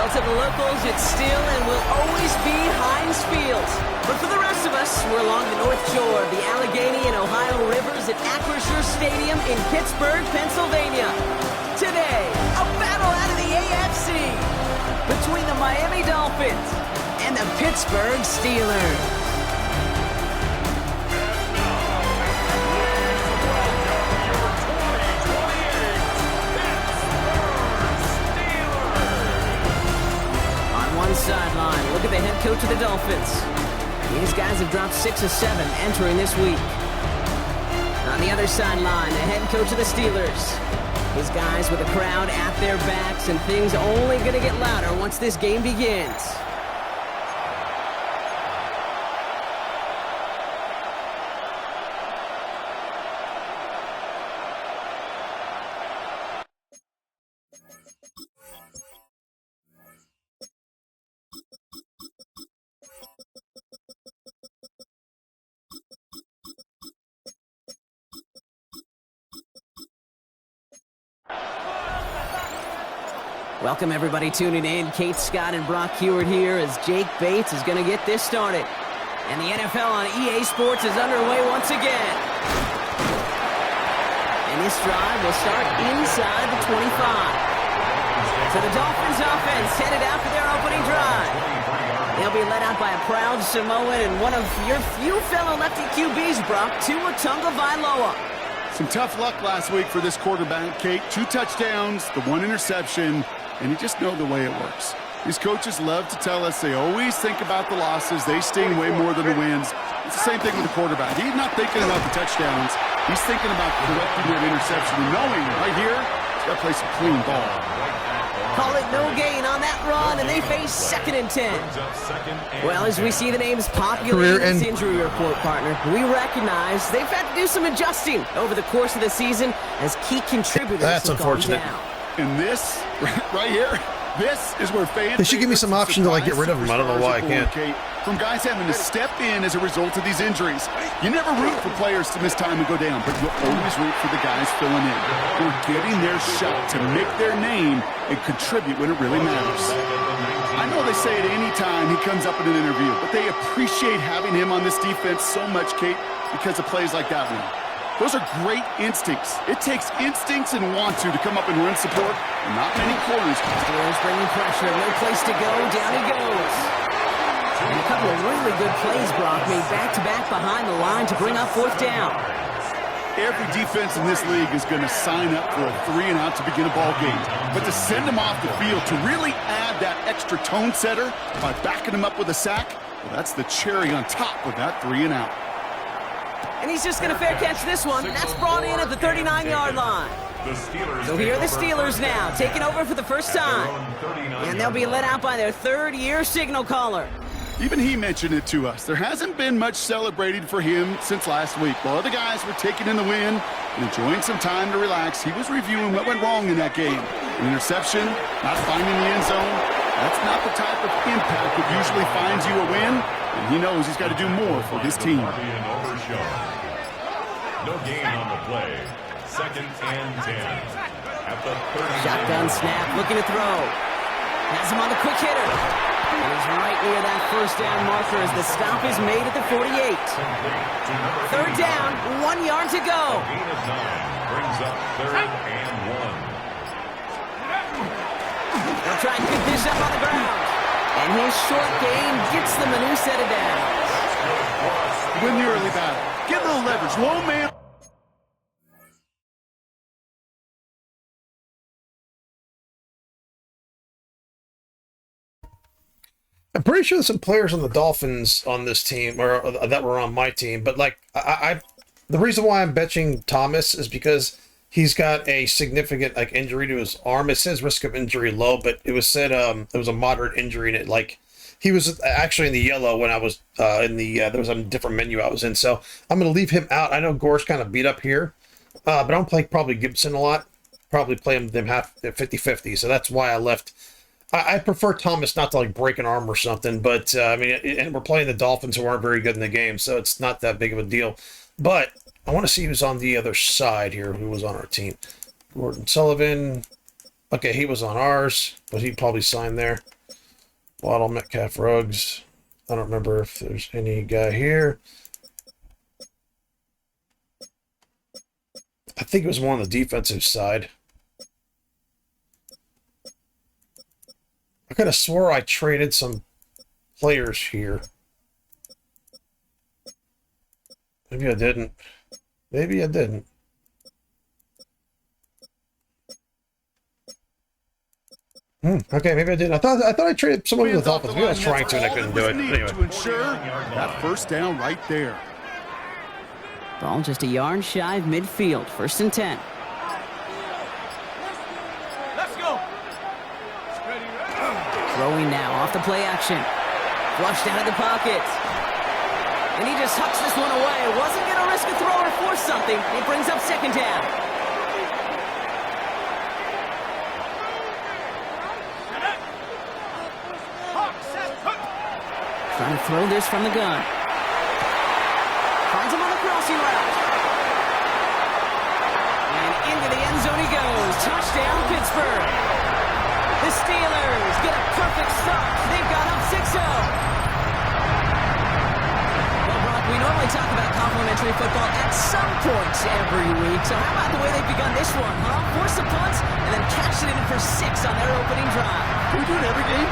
Well, to the locals, it's still and will always be Heinz Field. But for the rest of us, we're along the North Shore of the Allegheny and Ohio Rivers at Acrisure Stadium in Pittsburgh, Pennsylvania. Today, a battle out of the AFC between the Miami Dolphins and the Pittsburgh Steelers. Sideline. Look at the head coach of the Dolphins. These guys have dropped 6 of 7 entering this week. On the other sideline, the head coach of the Steelers. These guys with a crowd at their backs, and things only going to get louder once this game begins. Welcome everybody tuning in. Kate Scott and Brock Heward here as Jake Bates is going to get this started. And the NFL on EA Sports is underway once again. And this drive will start inside the 25. So the Dolphins offense headed out for their opening drive. They'll be led out by a proud Samoan and one of your few fellow lefty QBs, Brock, Tua Tagovailoa. Some tough luck last week for this quarterback, Kate. 2 touchdowns, the 1 interception. And you just know the way it works. These coaches love to tell us they always think about the losses. They sting way more than the wins. It's the same thing with the quarterback. He's not thinking about the touchdowns. He's thinking about correcting that interception and knowing right here, he's got to play some clean ball. Call it no gain on that run, and they face 2nd and 10. Well, as we see the names populate in this injury report, partner, we recognize they've had to do some adjusting over the course of the season as key contributors have gone down. And this, right here, this is where fans... They should give me some option to, like, get rid of them. I don't know why I can't. From guys having to step in as a result of these injuries. You never root for players to miss time and go down, but you always root for the guys filling in. Who are getting their shot to make their name and contribute when it really matters. I know they say it any time he comes up in an interview, but they appreciate having him on this defense so much, Kate, because of plays like that one. Those are great instincts. It takes instincts and want to come up and run support, and not many corners. Steelers bringing pressure, no place to go, down he goes. And a couple of really good plays, Brock, made back-to-back behind the line to bring up 4th down. Every defense in this league is going to sign up for a 3-and-out to begin a ball game. But to send them off the field, to really add that extra tone setter by backing them up with a sack, well, that's the cherry on top of that 3-and-out. And he's just going to fair catch this one. That's brought in at the 39-yard line. So here are the Steelers now, taking over for the first time. And they'll be led out by their 3rd-year signal caller. Even he mentioned it to us. There hasn't been much celebrated for him since last week. While other guys were taking in the win and enjoying some time to relax, he was reviewing what went wrong in that game. An interception, not finding the end zone. That's not the type of impact that usually finds you a win. And he knows he's got to do more for his team. No gain on the play. 2nd and 10. At the 30. Shotgun snap, looking to throw. Has him on the quick hitter. And he's right near that 1st down marker as the stop is made at the 48. 3rd down, 1 yard to go. Gain of 9 brings up 3rd and 1. They'll try and pick this up on the ground. And his short game gets them a new set of downs. Win the early battle. Get a little leverage. Low man. I'm pretty sure there's some players on the Dolphins on this team, or that were on my team. But, like, the reason why I'm benching Thomas is because he's got a significant, like, injury to his arm. It says risk of injury low, but it was said it was a moderate injury, and it, like, he was actually in the yellow when I was there was a different menu I was in. So I'm going to leave him out. I know Gore's kind of beat up here, but I don't play probably Gibson a lot. Probably play them half 50-50. So that's why I left. I prefer Thomas not to, like, break an arm or something. But, I mean, and we're playing the Dolphins who aren't very good in the game, so it's not that big of a deal. But I want to see who's on the other side here, who was on our team. Gordon Sullivan. Okay, he was on ours, but he probably signed there. Waddle, Metcalf, Ruggs. I don't remember if there's any guy here. I think it was more on the defensive side. I could have swore I traded some players here. Maybe I didn't. Maybe I didn't. Okay, maybe I did. I thought I traded someone with the Dolphins. Maybe I was trying to and I couldn't do it. Anyway. To ensure that first down right there. Ball just a yard shy of midfield. 1st and 10. Let's go. Throwing now off the play action. Flushed out of the pocket. And he just hucks this one away. Wasn't going to risk a throw or force something. It brings up 2nd down. Trying to throw this from the gun. Finds him on the crossing route. And into the end zone he goes. Touchdown, Pittsburgh. The Steelers get a perfect start. They've got up 6-0. Well, Brock, we normally talk about complimentary football at some point every week. So how about the way they've begun this one, huh? Force a punt and then cash it in for 6 on their opening drive. Can we do it every game?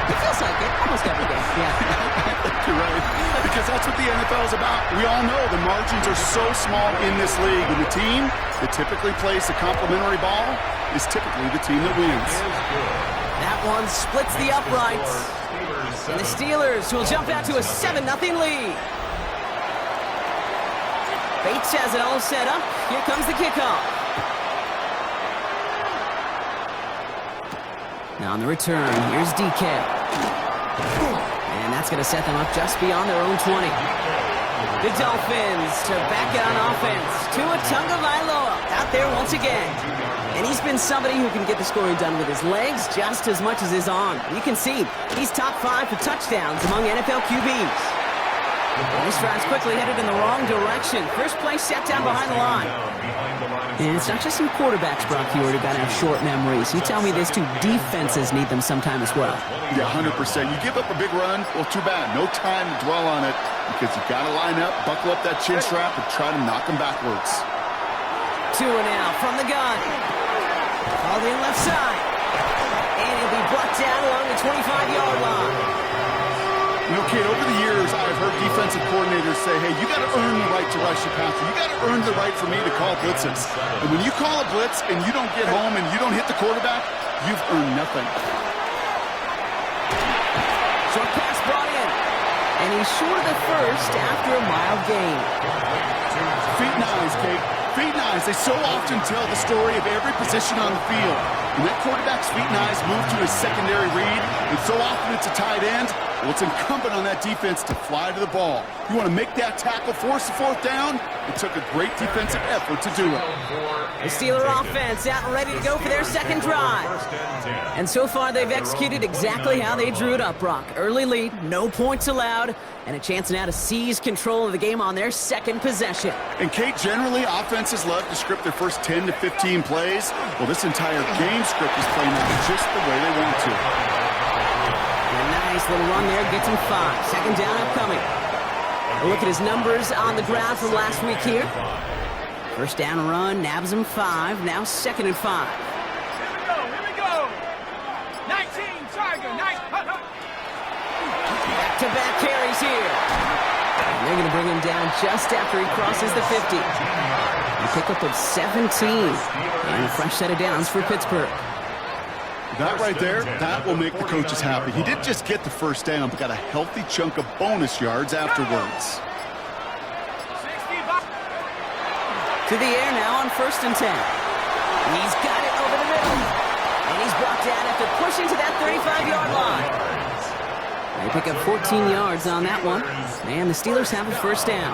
It feels like it. Almost every game. Yeah. You're right. Because that's what the NFL is about. We all know the margins are so small in this league. And the team that typically plays the complimentary ball is typically the team that wins. That one splits the uprights. And the Steelers will jump out to a 7-0 lead. Bates has it all set up. Here comes the kickoff. Now on the return, here's DK. And that's going to set them up just beyond their own 20. The Dolphins to back it on offense. Tua Tagovailoa out there once again. And he's been somebody who can get the scoring done with his legs just as much as his arm. You can see he's top 5 for touchdowns among NFL QBs. This drive's quickly headed in the wrong direction. First play set down behind the line. And it's not just some quarterbacks, Brock, you already got to have short memories. You tell me this too, defenses need them sometime as well. Yeah, 100%. You give up a big run, well, too bad. No time to dwell on it because you got to line up, buckle up that chin strap, and try to knock them backwards. Tua now from the gun. All in left side. And he'll be brought down along the 25-yard line. You know, Kate, over the years, I've heard defensive coordinators say, hey, you got to earn the right to rush your passer. You got to earn the right for me to call blitzes. And when you call a blitz and you don't get home and you don't hit the quarterback, you've earned nothing. Short pass brought in. And he's short of the first after a mild gain. Feet and eyes, Kate. Feet and eyes. They so often tell the story of every position on the field. When that quarterback's feet and eyes move to his secondary read, and so often it's a tight end, well, it's incumbent on that defense to fly to the ball. You want to make that tackle, force the 4th down? It took a great defensive effort to do it. The Steeler offense out and ready to go for their 2nd drive. And so far, they've executed exactly how they drew it up, Brock. Early lead, no points allowed, and a chance now to seize control of the game on their 2nd possession. And, Kate, generally, offenses love to script their first 10 to 15 plays. Well, this entire game script is playing out just the way they want to. A nice little run there, gets him 5. 2nd down upcoming. A look at his numbers on the ground from last week here. First down run, nabs him 5. Now 2nd and 5. Here we go. 19, Tiger, nice. Back-to-back carries here. And they're going to bring him down just after he crosses the 50. A pickup of 17. And a fresh set of downs for Pittsburgh. That right there, that will make the coaches happy. He didn't just get the first down, but got a healthy chunk of bonus yards afterwards. To the air now on 1st and 10. He's got it over the middle. And he's brought down after pushing to that 35-yard line. They pick up 14 yards on that one. And the Steelers have a first down.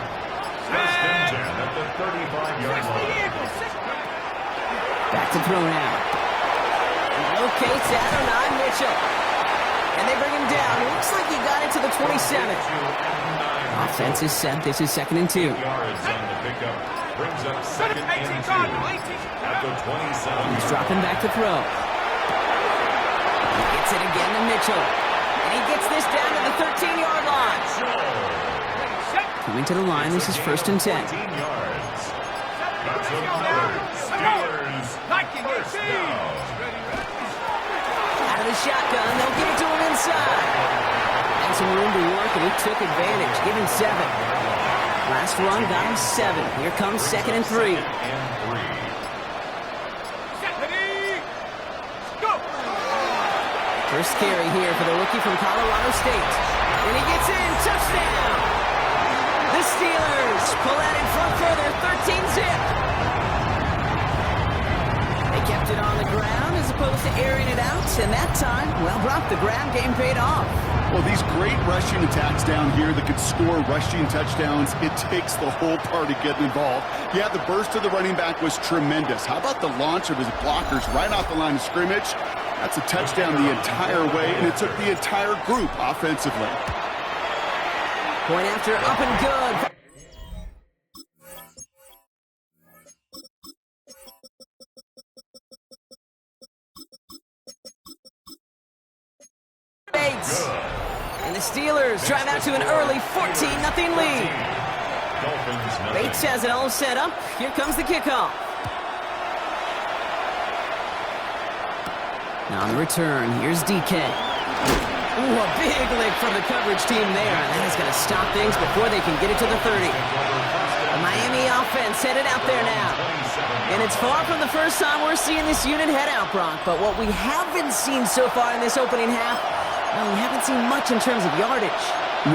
First and 10 at the 35-yard line. Back to throw now. Locates Adonai Mitchell. And they bring him down. Looks like he got it to the 27. Offense is set. This is 2nd and 2. Yards on the pickup brings up 2nd and 2 at the 27. He's dropping back to throw. Mitchell. And he gets this down to the 13-yard line. Coming to the line, this is 1st and 10. 14 yards. That's another Steelers first down. Out of the shotgun, they'll give it to him inside. Had some room to work, and he took advantage, giving 7. Last run got him 7. Here comes 2nd and 3. First carry here for the rookie from Colorado State. And he gets in, touchdown! The Steelers pull out in front for their 13-zip. They kept it on the ground as opposed to airing it out, and that time, well, Brock, the ground game paid off. Well, these great rushing attacks down here that could score rushing touchdowns, it takes the whole party getting involved. Yeah, the burst of the running back was tremendous. How about the launch of his blockers right off the line of scrimmage? That's a touchdown the entire way, and it took the entire group offensively. Point after, up and good. Bates. And the Steelers drive out to an early 14-0 lead. Bates has it all set up. Here comes the kickoff. Now on the return, here's DK. Ooh, a big lick from the coverage team there. That is going to stop things before they can get it to the 30. The Miami offense headed out there now. And it's far from the first time we're seeing this unit head out, Brock. But what we haven't seen so far in this opening half, well, we haven't seen much in terms of yardage.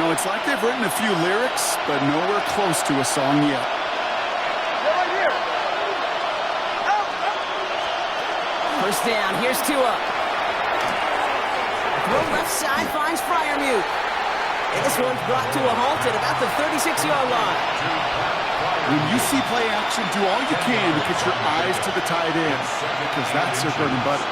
No, it's like they've written a few lyrics, but nowhere close to a song yet. First down, here's Tua. Throw left side finds Freiermuth. And this one's brought to a halt at about the 36-yard line. When you see play action, do all you can to get your eyes to the tight end, because that's their bread and butter.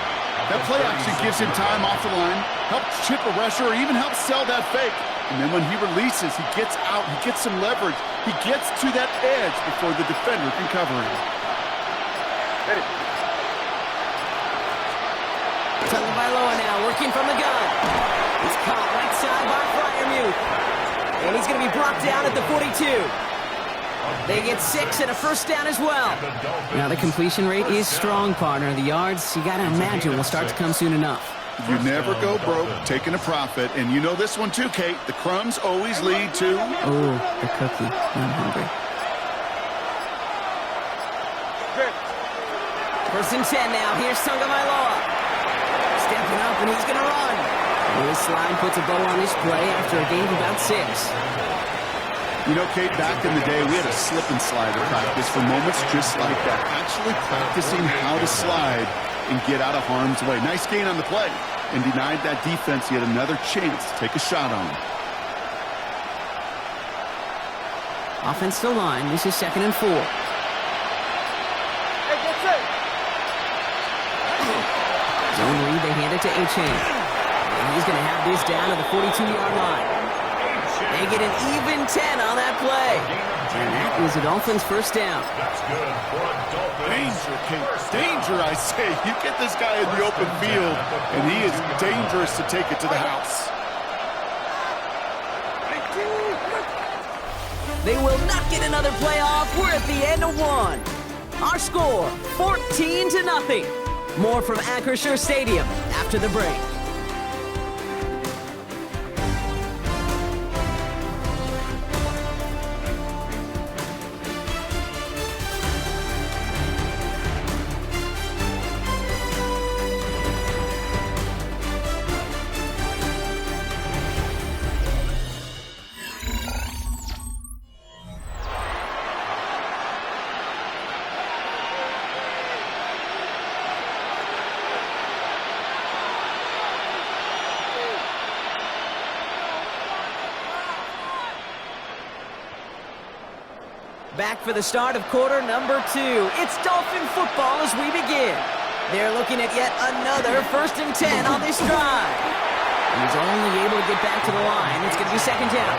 That play action gives him time off the line, helps chip a rusher, or even helps sell that fake. And then when he releases, he gets out, he gets some leverage. He gets to that edge before the defender can cover him. Tagovailoa now working from the gun. He's caught right side by Freiermuth. And he's going to be brought down at the 42. They get 6 and a first down as well. Now the completion rate is strong, partner. The yards, you got to imagine, will start to come soon enough. You never go broke taking a profit. And you know this one too, Kate. The crumbs always lead to... Oh, the cookie. I'm hungry. 1st and 10 now. Here's Tagovailoa. Stepping up, and he's going to run. And this line puts a bow on this play after a gain of about 6. You know, Kate, back in the day, we had a slip and slide at practice for moments just like that. Actually practicing how to slide and get out of harm's way. Nice gain on the play, and denied that defense yet another chance to take a shot on him. Offense to line. This is 2nd and 4. Zone read, they hand it to Achane. And he's going to have this down to the 42-yard line. They get an even 10 on that play. And that is a Dolphins first down. That's good for a Dolphins. Danger, Kate. Danger, I say. You get this guy in the open field, and he is dangerous to take it to the house. They will not get another play off. We're at the end of 1. Our score, 14-0. More from Acrisure Stadium after the break. Back for the start of quarter number 2. It's Dolphin football as we begin. They're looking at yet another 1st and 10 on this drive. He's only able to get back to the line. It's going to be 2nd down.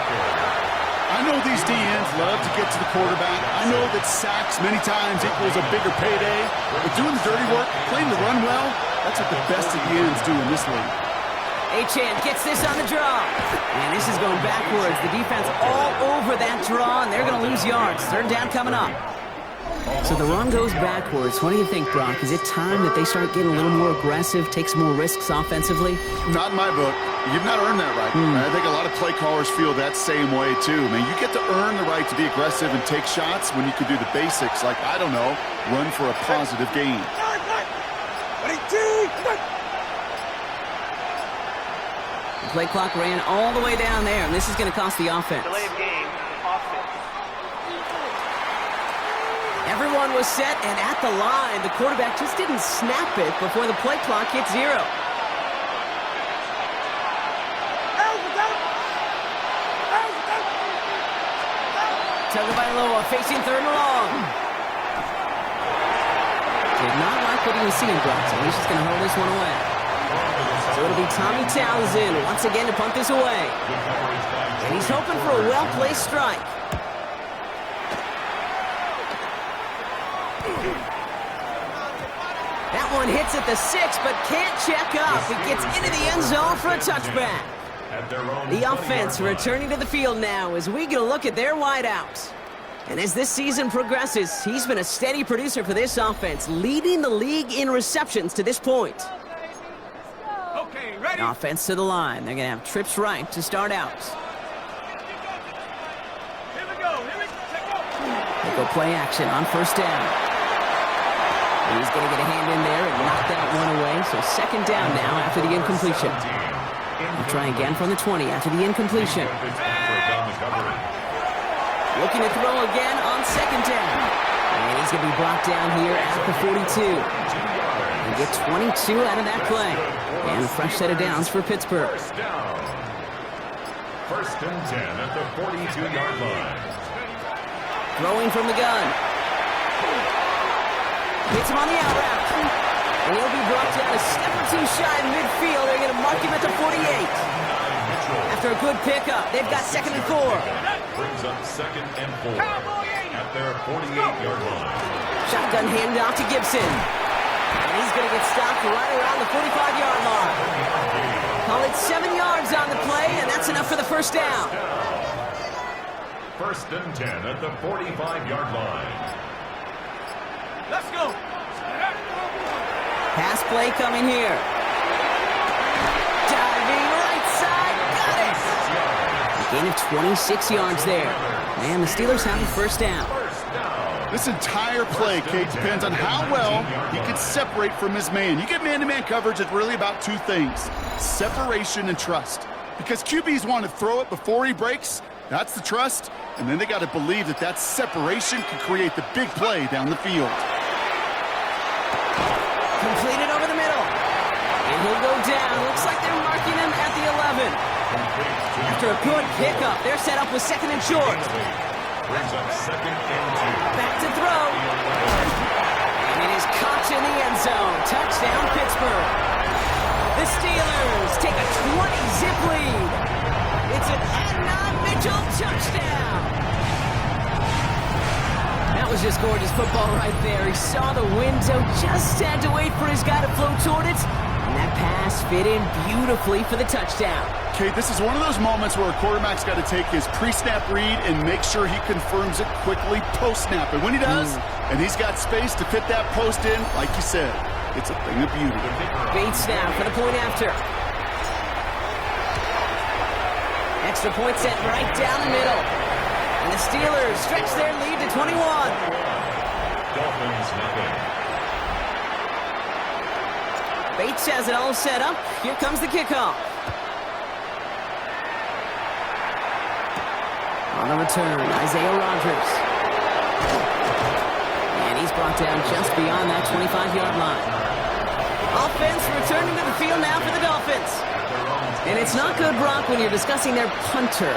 I know these DNs love to get to the quarterback. I know that sacks many times equals a bigger payday. But doing the dirty work, playing the run well, that's what the best of the ends do in this league. Achan gets this on the draw. And this is going backwards. The defense all over that draw, and they're going to lose yards. Third down coming up. So the run goes backwards. What do you think, Brock? Is it time that they start getting a little more aggressive, take some more risks offensively? Not in my book. You've not earned that right. I think a lot of play callers feel that same way, too. Man, you get to earn the right to be aggressive and take shots when you can do the basics, like, I don't know, run for a positive gain. The play clock ran all the way down there, and this is going to cost the offense. Delay of game, offense. Everyone was set, and at the line, the quarterback just didn't snap it before the play clock hit 0. Tagovailoa facing 3rd and long. Did not like what he was seeing, Brock, so he's just going to hold this one away. So it'll be Tommy Townsend once again to punt this away. And he's hoping for a well-placed strike. That one hits at the 6, but can't check up. It gets into the end zone for a touchback. The offense returning to the field now as we get a look at their wideouts. And as this season progresses, he's been a steady producer for this offense, leading the league in receptions to this point. Okay, ready? Offense to the line. They're going to have trips right to start out. Here we go. They go play action on 1st down. He's going to get a hand in there and knock that one away. So 2nd down now after the incompletion. They'll try again from the 20 after the incompletion. Looking to throw again on 2nd down. And he's going to be brought down here at the 42. And get 22 out of that play. And a fresh set of downs for Pittsburgh. 1st and 10 at the 42-yard line. Throwing from the gun. Hits him on the out route. And he'll be brought down a step or two shy in midfield. They're going to mark him at the 48. After a good pickup, they've got 2nd and 4. Brings up 2nd and 4 at their 48-yard line. Shotgun handoff to Gibson. And he's going to get stopped right around the 45-yard line. Call it 7 yards on the play, and that's enough for the 1st down. 1st and 10 at the 45-yard line. Let's go. Pass play coming here. Diving right side, got it! A gain of 26 yards there. And the Steelers have a 1st down. This entire play, Kate, depends on how well he can separate from his man. You get man-to-man coverage, it's really about 2 things: separation and trust. Because QBs want to throw it before he breaks, that's the trust, and then they got to believe that that separation can create the big play down the field. Completed over the middle. And he'll go down. Looks like they're marking him at the 11. After a good pickup, they're set up with 2nd and short. Brings up 2nd and 2. Back to throw. And it is caught in the end zone. Touchdown, Pittsburgh. The Steelers take a 20-zip lead. It's an Adnan Mitchell touchdown. That was just gorgeous football right there. He saw the window, just had to wait for his guy to float toward it. And that pass fit in beautifully for the touchdown. Kate, this is one of those moments where a quarterback's got to take his pre-snap read and make sure he confirms it quickly post-snap. And when he does, and he's got space to fit that post in, like you said, it's a thing of beauty. Bates now for the point after. Extra point set right down the middle. And the Steelers stretch their lead to 21. Dolphins nothing. Bates has it all set up. Here comes the kickoff. On the return, Isaiah Rodgers. And he's brought down just beyond that 25-yard line. Offense returning to the field now for the Dolphins. And it's not good, Brock, when you're discussing their punter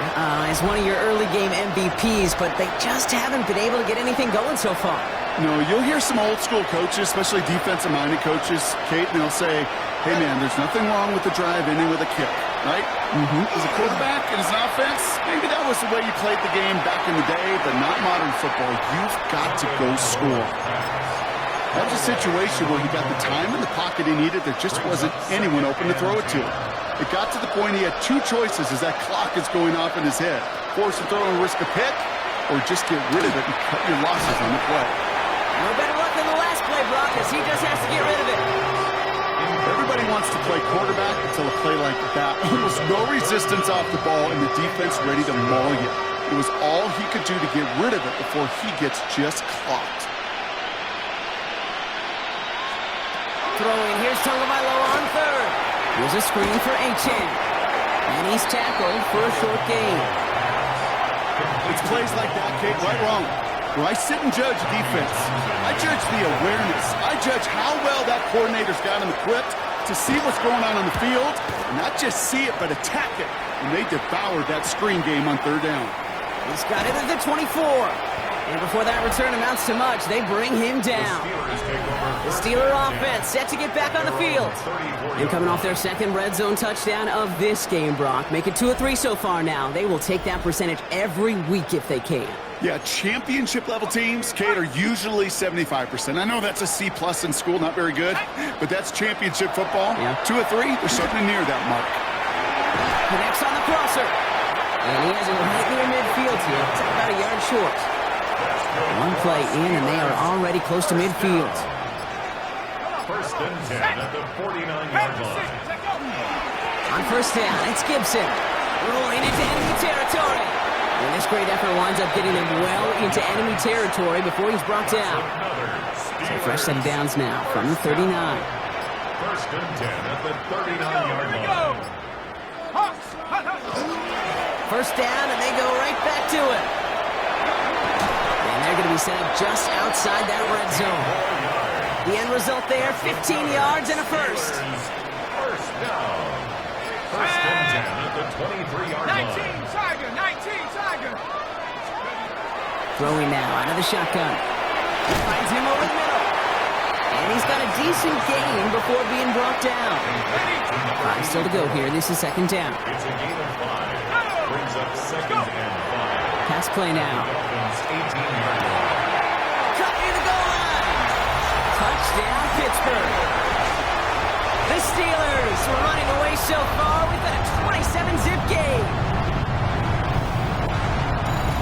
as one of your early game MVPs, but they just haven't been able to get anything going so far. No, you'll hear some old school coaches, especially defensive-minded coaches, Kate, and they'll say, hey, man, there's nothing wrong with the drive ending with a kick, right? As a quarterback and as an offense, maybe that was the way you played the game back in the day, but not modern football. You've got to go score. That was a situation where he got the time in the pocket he needed. There just wasn't anyone open to throw it to. It got to the point he had two choices as that clock is going off in his head. Force a throw and risk a pick, or just get rid of it and cut your losses on the play. No better luck than the last play, Brock, as he just has to get rid of it. Everybody wants to play quarterback until a play like that. Almost no resistance off the ball and the defense ready to maul you. It was all he could do to get rid of it before he gets just clocked. Throwing, here's Tagovailoa on third. Here's a screen for Achane. And he's tackled for a short gain. It's plays like that, Kate, right wrong. Where I sit and judge defense, I judge the awareness. I judge how well that coordinator's got him equipped to see what's going on the field, and not just see it, but attack it. And they devoured that screen game on third down. He's got it at the 24. And before that return amounts to much, they bring him down. The Steeler offense set to get back on the field. And coming off their second red zone touchdown of this game, Brock. Make it 2 of 3 so far now. They will take that percentage every week if they can. Yeah, championship-level teams, Kate, are usually 75%. I know that's a C+ in school, not very good, but that's championship football. Yeah. 2 of 3, they're certainly near that mark. Connects on the crosser. And he has it right near midfield here. It's about a yard short. One play in, and they are already close to midfield. First and 10 at the 49-yard line. On first down, it's Gibson. Rolling into enemy territory. And this great effort winds up getting him well into enemy territory before he's brought down. So fresh set of downs now from the 39. First and 10 at the 39-yard line. First down, and they go right back to it. And they're going to be set up just outside that red zone. The end result there, 15 yards and a first. First down. First and 10 at the 23-yard line. 19 Tiger. Throwing now out of the shotgun. He finds him over the middle. And he's got a decent gain before being brought down. 5 still to go here. This is second down. It's a gain of 5. Brings up second and 5. Pass play now. Dolphins 18-yard line. Cut near the goal line. Touchdown, Pittsburgh. The Steelers were running away so far with a 27-zip game.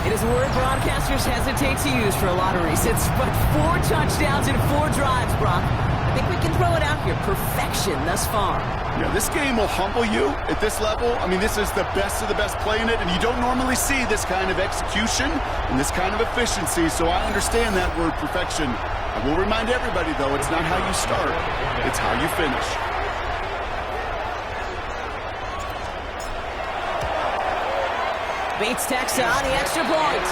It is a word broadcasters hesitate to use for a lot of reasons, but 4 touchdowns in 4 drives, Brock. I think we can throw it out here. Perfection thus far. Yeah, this game will humble you at this level. I mean, this is the best of the best playing it, and you don't normally see this kind of execution and this kind of efficiency, so I understand that word perfection. I will remind everybody, though, it's not how you start, it's how you finish. Bates tacks on the extra point.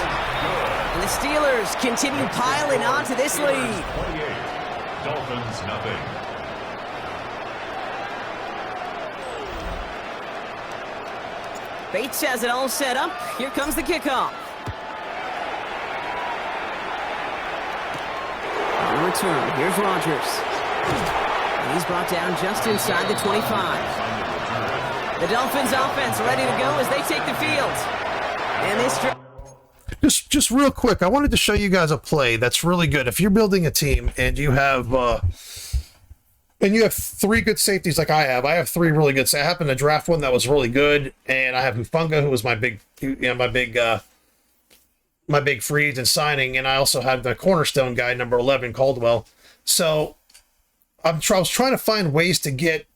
And the Steelers continue piling on to this lead. 28. Dolphins nothing. Bates has it all set up. Here comes the kickoff. On the return, here's Rodgers. And he's brought down just inside the 25. The Dolphins offense ready to go as they take the field. And this Just real quick, I wanted to show you guys a play that's really good. If you're building a team and you have 3 good safeties like I have 3 really good. I happened to draft one that was really good, and I have Hufunga, who was my big free agent signing, and I also have the cornerstone guy, number 11, Caldwell. So I was trying to find ways to get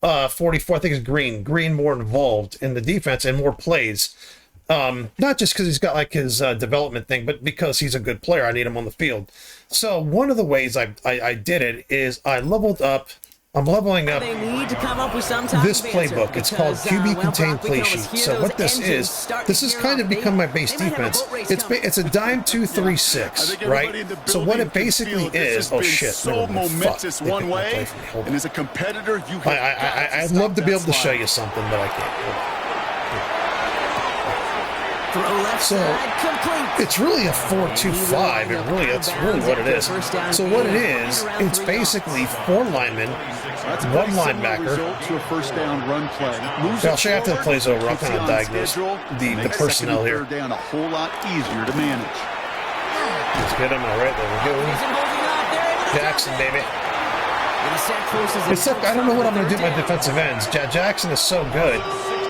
44, I think it's Green more involved in the defense and more plays. Not just because he's got like his development thing, but because he's a good player. I need him on the field. So one of the ways I did it is I'm leveling up they need to come up with some type this of playbook. answer It's called because, QB well, Contained Brock, we Play can Sheet. almost hear So those what this engines is, starting this to has gear kind up. of become my They base might have a defense. boat race It's coming. it's a dime 2-3-6, right? So what it basically is, oh shit, so momentous fuck. one They way, play for me. Hold on. and as a competitor, you have I'd love to be able to show you something, but I can't. Throw left So side, complete. it's really a 4-2-5. That's really what it is. So what it is, it's basically 4 linemen, That's a 1 pretty similar linebacker. result to a first down run play. Moves I'll it show you after the forward, play's over. I'll puts kind you of on diagnose schedule, the makes personnel second here. and third down a whole lot easier to manage. Let's get him. All right, there we go. Isn't holding up. They're able to Jackson, drop it. baby. And the sack forces Except I don't know what I'm going to do with my defensive ends. Jackson is so good,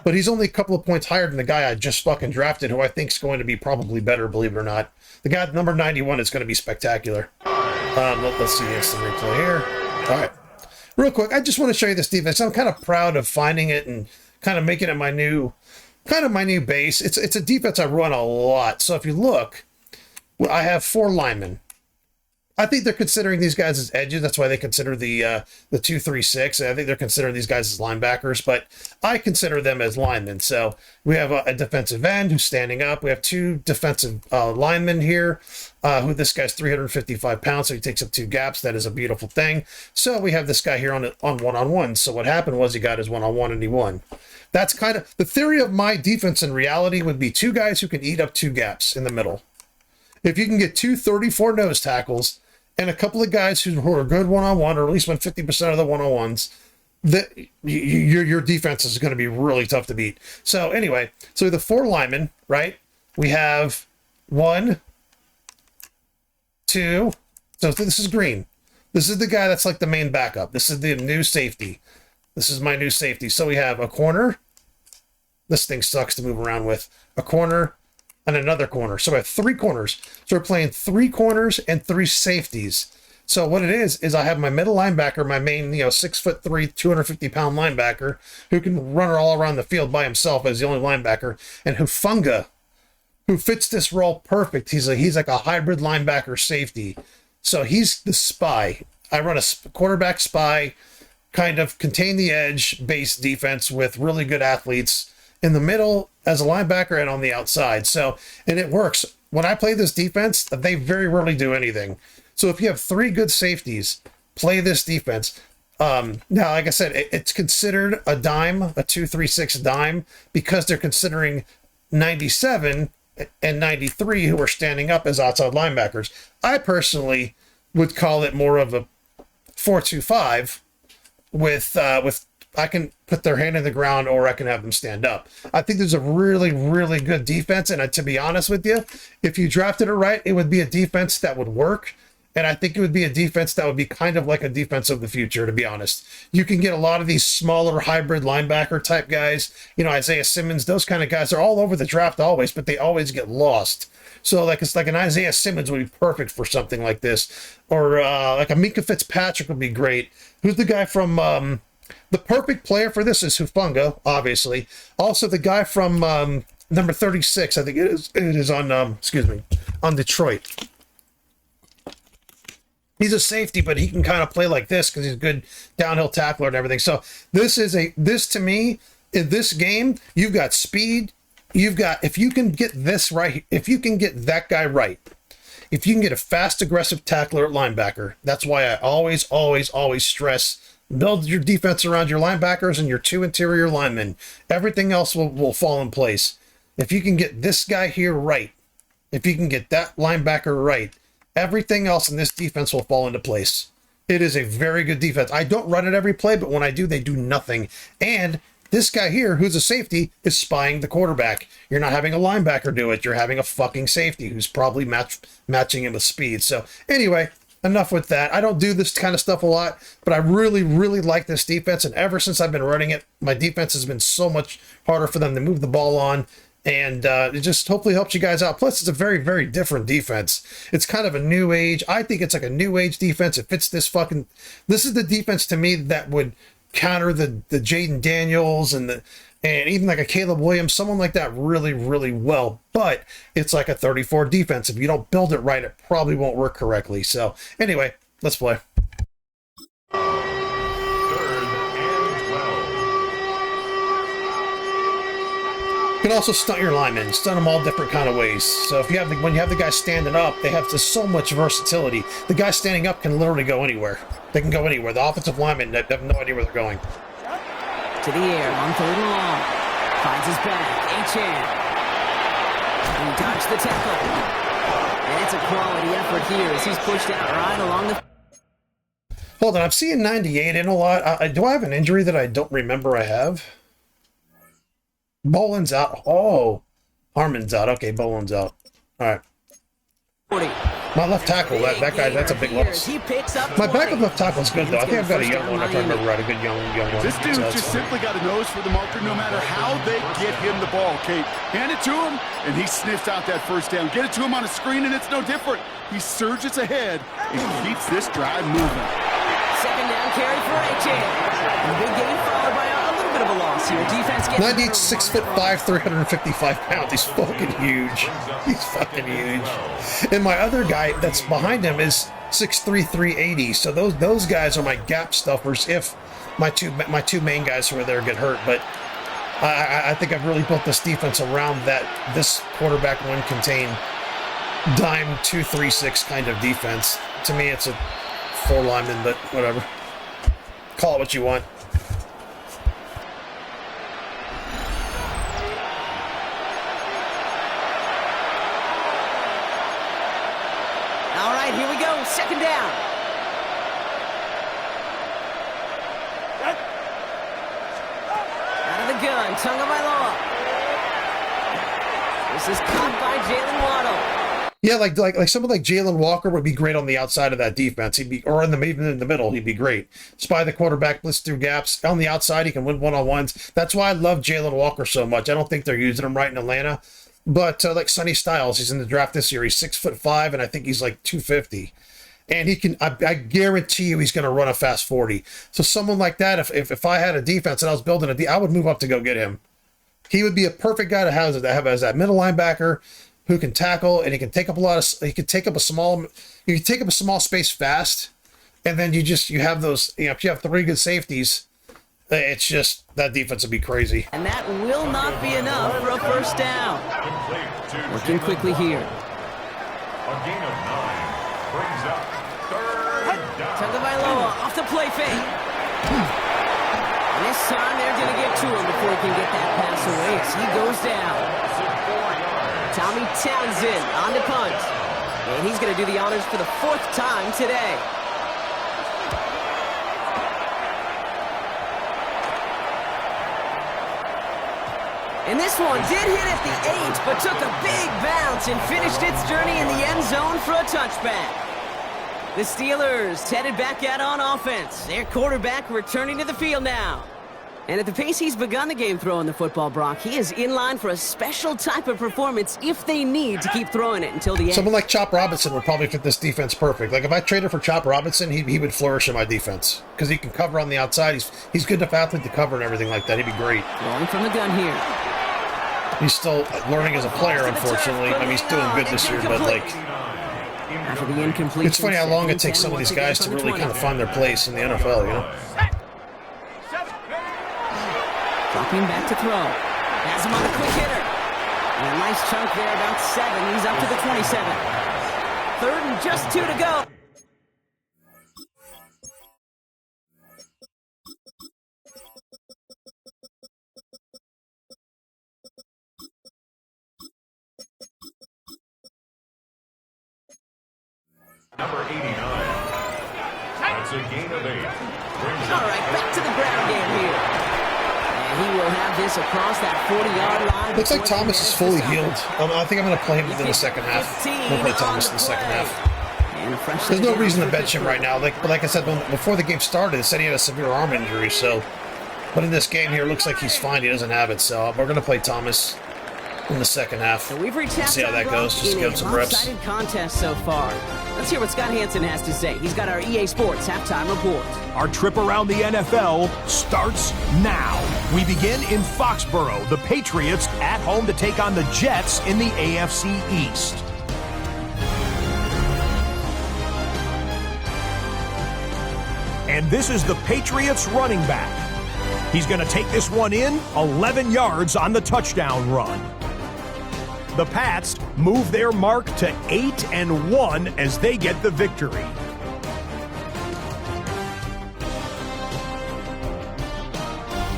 but he's only a couple of points higher than the guy I just fucking drafted, who I think is going to be probably better, believe it or not. The guy at number 91 is going to be spectacular. Let's see the instant replay here. All right. Real quick, I just want to show you this defense. I'm kind of proud of finding it and kind of making it my new base. It's a defense I run a lot. So if you look, I have 4 linemen. I think they're considering these guys as edges. That's why they consider the 2-3-6. I think they're considering these guys as linebackers, but I consider them as linemen. So we have a defensive end who's standing up. We have 2 defensive linemen here. Who this guy's 355 pounds, so he takes up 2 gaps. That is a beautiful thing. So we have this guy here on one-on-one. So what happened was he got his one-on-one and he won. That's kind of the theory of my defense in reality would be 2 guys who can eat up 2 gaps in the middle. If you can get 2 34 nose tackles and a couple of guys who are good one-on-one, or at least win 50% of the one-on-ones, your defense is going to be really tough to beat. So anyway, so the 4 linemen, right? We have 1, 2. So this is green. This is the guy that's like the main backup. This is the new safety. This is my new safety. So we have a corner. This thing sucks to move around with. A corner and another corner. So I have 3 corners. So we're playing 3 corners and 3 safeties. So what it is I have my middle linebacker, my main, 6'3", 250-pound linebacker who can run all around the field by himself as the only linebacker, and Hufanga, who fits this role perfect. He's like a hybrid linebacker safety. So he's the spy. I run a quarterback spy, kind of contain the edge base defense with really good athletes in the middle as a linebacker and on the outside. So, and it works. When I play this defense, they very rarely do anything. So if you have 3 good safeties, play this defense. Now, like I said, it's considered a dime, a 2-3-6 dime, because they're considering 97 and 93 who are standing up as outside linebackers. I personally would call it more of a 4-2-5 with I can put their hand in the ground or I can have them stand up. I think there's a really, really good defense, and to be honest with you, if you drafted it right, it would be a defense that would work. And I think it would be a defense that would be kind of like a defense of the future, to be honest. You can get a lot of these smaller hybrid linebacker type guys, Isaiah Simmons, those kind of guys are all over the draft always, but they always get lost. So it's like an Isaiah Simmons would be perfect for something like this. Or like a Mika Fitzpatrick would be great. Who's the guy from the perfect player for this is Hufanga, obviously. Also the guy from number 36, I think it is on on Detroit. He's a safety, but he can kind of play like this because he's a good downhill tackler and everything. So this to me, in this game, you've got speed. You've got, if you can get this right, if you can get that guy right, if you can get a fast, aggressive tackler at linebacker, that's why I always, always, always stress build your defense around your linebackers and your 2 interior linemen. Everything else will fall in place. If you can get this guy here right, if you can get that linebacker right, everything else in this defense will fall into place. It is a very good defense. I don't run it every play, but when I do, they do nothing. And this guy here, who's a safety, is spying the quarterback. You're not having a linebacker do it. You're having a fucking safety who's probably matching him with speed. So anyway, enough with that. I don't do this kind of stuff a lot, but I really, really like this defense. And ever since I've been running it, my defense has been so much harder for them to move the ball on. And it just hopefully helps you guys out. Plus, it's a very, very different defense. It's kind of a new age. I think it's like a new age defense. It fits this is the defense to me that would counter the Jaden Daniels and even like a Caleb Williams, someone like that really, really well. But it's like a 34 defense. If you don't build it right, it probably won't work correctly. So anyway, let's play. You can also stunt your linemen, stunt them all different kind of ways. So if you have when you have the guy standing up, they have just so much versatility. The guy standing up can literally go anywhere. They can go anywhere. The offensive linemen have no idea where they're going. To the air on 3rd and long. Finds his back. Achane. And he dodged the tackle. And it's a quality effort here as he's pushed out right along the... Hold on, I'm seeing 98 in a lot. Do I have an injury that I don't remember I have? Boland's out. Oh, Harmon's out. Okay, Boland's out. All right. 40. My left tackle, that guy, that's a big loss. He picks up My 20. backup left tackle is good, though. I think I've got a young one, if I remember right, a good young one. This dude just simply got a nose for the marker no matter how they get him the ball, Kate. Hand it to him, and he sniffs out that first down. Get it to him on a screen, and it's no different. He surges ahead and keeps this drive moving. Second down carry for A.J. A big gain followed by a little bit of a loss here. Defense gets 98, 6'5", 355 pounds. He's fucking huge. He's fucking huge. And my other guy that's behind him is 6'3", 380. So those guys are my gap stuffers if my two main guys who are there get hurt. But I think I've really built this defense around that. This quarterback one contain dime 2-3-6 kind of defense. To me, it's a 4 lineman, but whatever. Call it what you want. All right, here we go. Second down. Out of the gun, Tagovailoa. This is caught by Jalen Waddle. Yeah, like someone like Jalen Walker would be great on the outside of that defense. He'd be, or even in the middle, he'd be great. Spy the quarterback, blitz through gaps. On the outside, he can win one-on-ones. That's why I love Jalen Walker so much. I don't think they're using him right in Atlanta. But like Sonny Styles, he's in the draft this year. He's 6'5", and I think he's like 250. And he can, I guarantee you he's going to run a fast 40. So someone like that, if I had a defense and I was building I would move up to go get him. He would be a perfect guy to have as that middle linebacker who can tackle, and he can take up a small space fast, and then you have those, if you have 3 good safeties, it's just, that defense would be crazy. And that will not be enough for a first down. Working quickly here. A gain of 9 brings up third down. Tagovailoa off the play fake. This time they're going to get to him before he can get that pass away as he goes down. Tommy Townsend on the punt. And he's going to do the honors for the 4th time today. And this one did hit at the 8, but took a big bounce and finished its journey in the end zone for a touchback. The Steelers headed back out on offense. Their quarterback returning to the field now. And at the pace he's begun the game throwing the football, Brock, he is in line for a special type of performance if they need to keep throwing it until the end. Someone like Chop Robinson would probably fit this defense perfect. Like if I traded for Chop Robinson, he would flourish in my defense because he can cover on the outside. He's good enough athlete to cover and everything like that. He'd be great. Rolling from the gun here. He's still learning as a player, unfortunately. I mean, he's doing good this year, but like, After the incompletion, it's funny how long it takes some of these guys to really kind of find their place in the NFL, you know? Dropping back to throw. Has him on a quick hitter. And a nice chunk there, about 7. He's up to the 27. 3rd and just 2 to go. Number 89. That's a gain of 8. All right, back to the ground game here. And he will have this across that 40-yard line. Looks like Thomas is fully healed. I think I'm going to play him in the second half. We'll play Thomas in the second half. There's no reason to bench him right now. Like I said, before the game started, it said he had a severe arm injury. So, but in this game here, it looks like he's fine. He doesn't have it. So we're going to play Thomas in the second half. So we've reached see how that goes. Just give him some reps. Contest so far. Let's hear what Scott Hansen has to say. He's got our EA Sports halftime report. Our trip around the NFL starts now. We begin in Foxborough. The Patriots at home to take on the Jets in the AFC East. And this is the Patriots running back. He's going to take this one in, 11 yards on the touchdown run. The Pats move their mark to 8-1 as they get the victory.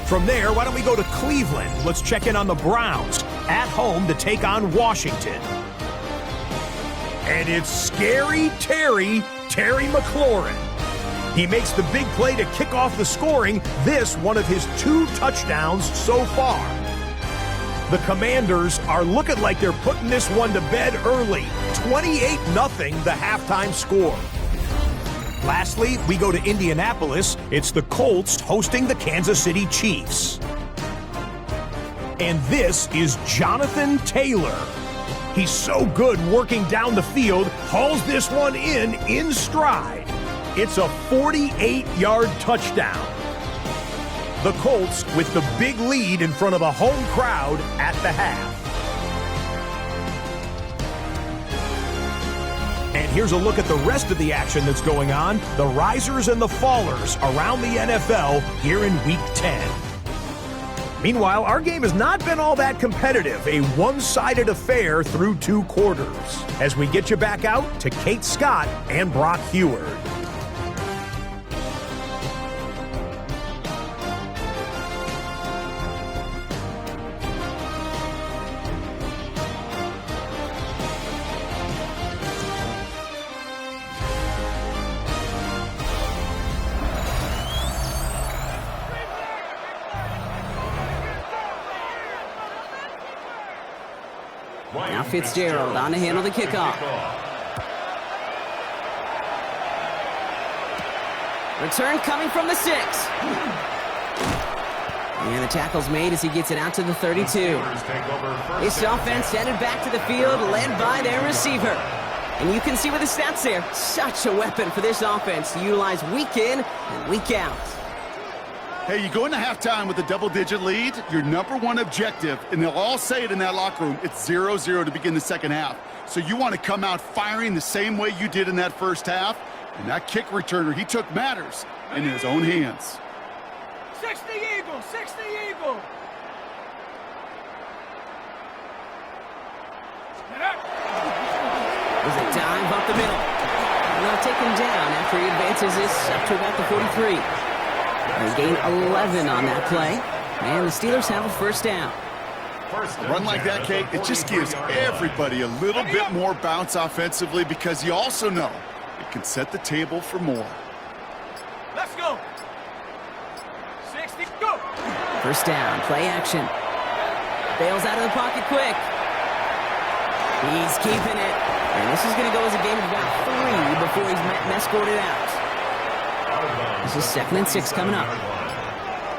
From there, why don't we go to Cleveland? Let's check in on the Browns at home to take on Washington. And it's Scary Terry McLaurin. He makes the big play to kick off the scoring, this one of his 2 touchdowns so far. The Commanders are looking like they're putting this one to bed early, 28-0 the halftime score. Lastly, we go to Indianapolis. It's the Colts hosting the Kansas City Chiefs. And this is Jonathan Taylor. He's so good working down the field, hauls this one in stride. It's a 48-yard touchdown. The Colts with the big lead in front of a home crowd at the half. And here's a look at the rest of the action that's going on, the risers and the fallers around the NFL here in Week 10. Meanwhile, our game has not been all that competitive, a one-sided affair through 2 quarters. As we get you back out to Kate Scott and Brock Heward. Now Fitzgerald on to handle the kickoff. Return coming from the 6. And the tackle's made as he gets it out to the 32. This offense headed back to the field, led by their receiver. And you can see with the stats there, such a weapon for this offense to utilize week in and week out. Hey, you go into halftime with a double-digit lead, your number one objective, and they'll all say it in that locker room, it's 0-0 to begin the second half. So you want to come out firing the same way you did in that first half. And that kick returner, he took matters in his own hands. 60 Eagle, 60 Eagle. There's a dive up the middle. Now taken down after he advances this up to about the 43. They gain 11 on that play, and the Steelers have a first down. A run like that, Kate, it just gives everybody a little bit more bounce offensively because you also know it can set the table for more. Let's go. 60, go. First down, play action. Bails out of the pocket quick. He's keeping it. And this is going to go as a game of about 3 before he's escorted out. This is 2nd and 6 coming up.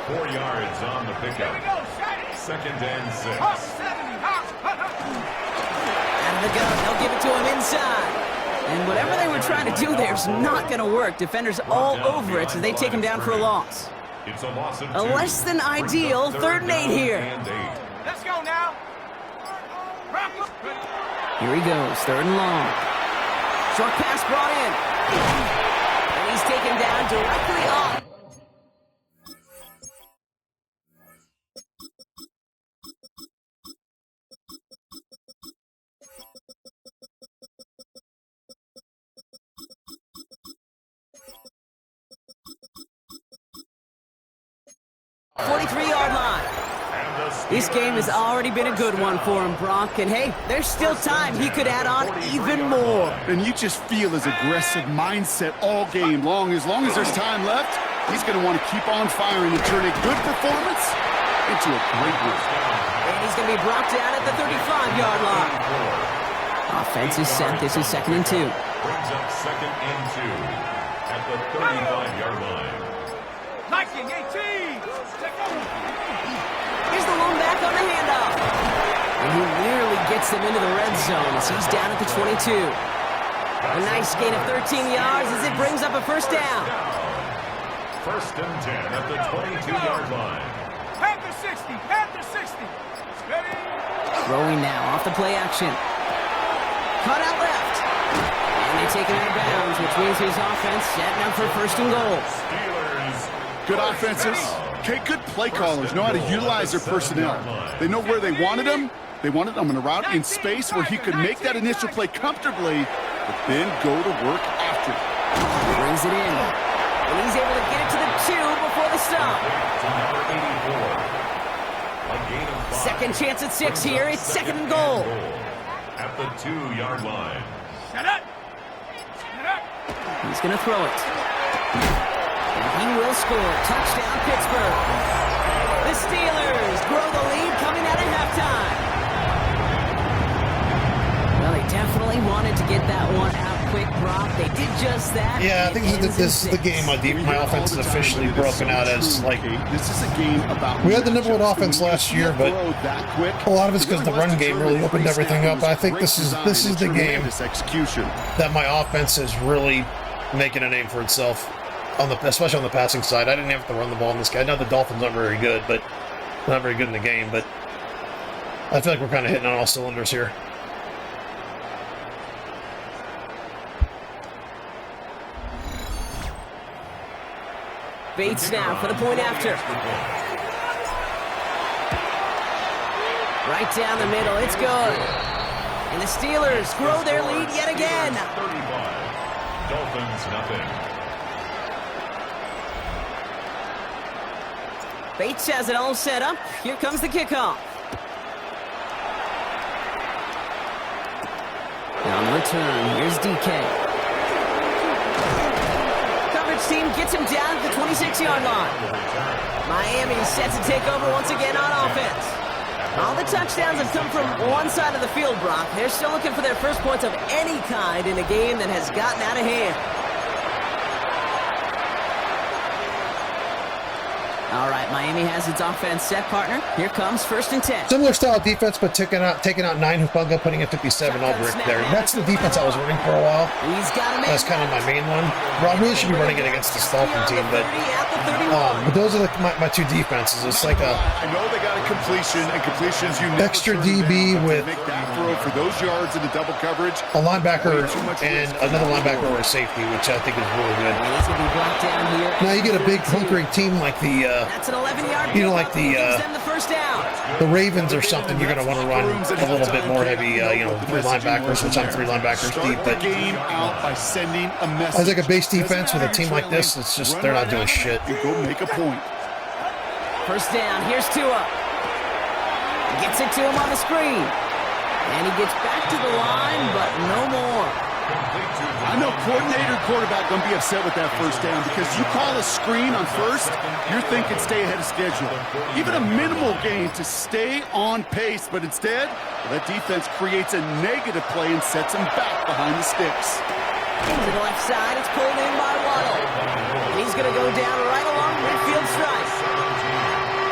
4 yards on the pickup. 2nd and 6. Out of the gun, they'll give it to him inside. And whatever they were trying to do there is not going to work. Defenders all over it, so they take him down for a loss. It's a loss of 2. A less than ideal 3rd and 8 here. Let's go now. Here he goes, 3rd and long. Short pass brought in. And he's taken down directly off. This game has already been a good one for him, Brock. And hey, there's still time. He could add on even more. And you just feel his aggressive mindset all game long. As long as there's time left, he's going to want to keep on firing and turn a good performance into a great win. And he's going to be brought down at the 35-yard line. Offense is set. This is 2nd and 2. Brings up 2nd and 2 at the 35-yard line. Liking 18. Here's the lone back on the handoff. And he nearly gets them into the red zone as he's down at the 22. A nice gain of 13 yards as it brings up a first down. 1st and 10 at the 22-yard line. Panther 60, Panther 60. Ready? Throwing now off the play action. Cut out left. And they take him out of bounds, which means his offense setting up for 1st and goal. Good offenses. Okay, good play callers know how to utilize their personnel. They know where they wanted him. They wanted him in a route in space where he could make that initial play comfortably, but then go to work after it. Brings it in. And he's able to get it to the 2 before the stop. Second chance at 6 here. It's 2nd and goal. At the 2-yard line. Shut up. Shut up. He's going to throw it. He will score. Touchdown, Pittsburgh. The Steelers grow the lead coming out of halftime. Well, they definitely wanted to just that. Yeah, I think It ends this in is the 6. game my offense is officially broken out as, like, this is a game about we had the number one offense last year, but a lot of it's because the run game really opened everything up. I think this is the game that my offense is really making a name for itself, especially on the passing side. I didn't have to run the ball in this game. I know the Dolphins aren't very good, but not very good in the game, but I feel like we're kind of hitting on all cylinders here. Bates now for the point after. Right down the middle, it's good. And the Steelers grow their lead yet again. 35. Dolphins nothing. Bates has it all set up. Here comes the kickoff. Now on the return, here's DK. Team gets him down at the 26-yard line. Miami set to take over once again on offense. All the touchdowns have come from one side of the field, Brock. They're still looking for their first points of any kind in a game that has gotten out of hand. All right, Miami has its offense set, partner. Here comes 1st and 10. Similar style defense, but taking out 9 Hufanga, putting in 57 all brick there. That's the defense I was running for a while. That's kind of my main one. Well, I really should be running it against this Dolphin team, but those are my two defenses. It's like a I know they got a completion, and completions you never extra turn DB down with to make that throw for those yards in the double coverage. a linebacker and another linebacker or a safety, which I think is really good. He's going to be blocked down here. Now you get a big hunkering team like the That's an 11-yard you know, like the Ravens or something. You're going to want to run a little bit more heavy, 3 linebackers, which I'm 3 linebackers deep. But I think a base defense with a team like this, it's just they're not doing shit. Go make a point. 1st down. Here's Tua. Gets it to him on the screen, and he gets back to the line, but no more. I know coordinator and quarterback going to be upset with that 1st down because you call a screen on 1st, you're thinking stay ahead of schedule. Even a minimal gain to stay on pace, but instead, that defense creates a negative play and sets them back behind the sticks. To the left side, it's pulled in by Waddle. He's going to go down right along midfield stripe.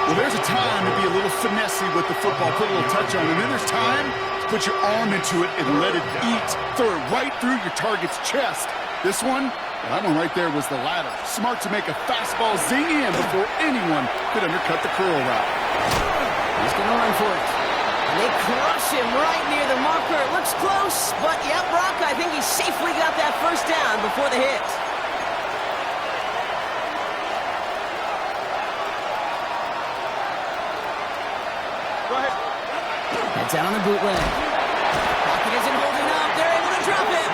Well, there's a time to be a little finessey with the football, put a little touch on it, and then there's time to put your arm into it and let it eat, throw it right through your target's chest. This one, that one right there was the latter. Smart to make a fastball zing in before anyone could undercut the curl route. He's going to run for it. And they crush him right near the marker. It looks close, but yeah, Brock, I think he safely got that 1st down before the hit. Heads out on the bootleg. Pocket isn't holding up. They're able to drop him.